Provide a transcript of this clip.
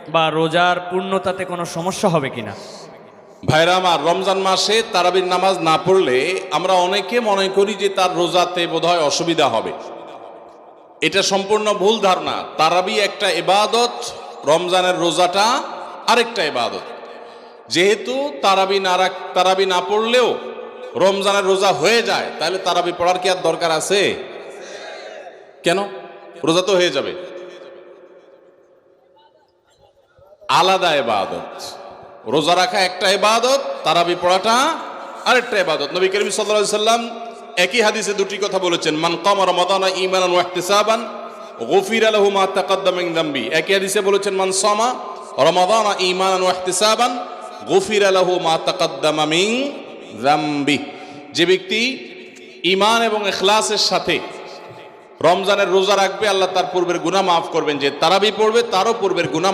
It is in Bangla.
বা রোজার পূর্ণতাতে কোনো সমস্যা হবে কিনা? ভাইরা আমার, রমজান মাসে তারাবির নামাজ না পড়লে আমরা অনেকে মনে করি যে তার রোজাতে বোধহয় অসুবিধা হবে। এটা সম্পূর্ণ ভুল ধারণা। তারাবি একটা ইবাদত, রমজানের রোজাটা আরেকটা ইবাদত। যেহেতু তারাবি না পড়লেও রমজানের রোজা হয়ে যায়, তাহলে তারাবি পড়ার কি আর দরকার আছে? কেন? রোজা তো হয়ে যাবে। আলাদা ইবাদত। রোজা রাখা একটা ইবাদত, তারাবি পড়াটা আরেকটা ইবাদত। নবী করিম সাল্লাল্লাহু আলাইহি সাল্লাম একই হাদিসে দুটি কথা বলেছেন, মান কামা রমাদানা ঈমানান ওয়া ইহতিসাবান গুফিরা লাহু মা তাকাদ্দামা মিন যামবি। একই হাদিসে বলেছেন, মান সামা রমাদানা ঈমানান ওয়া ইহতিসাবান গুফিরা লাহু মা তাকাদ্দামা মিন যামবি। যে ব্যক্তি ঈমান এবং ইখলাসের সাথে রমজানের রোজা রাখবে, আল্লাহ তার পূর্বের গুনাহ মাফ করবেন। যে তারাবি পড়বে তারও পূর্বের গুনাহ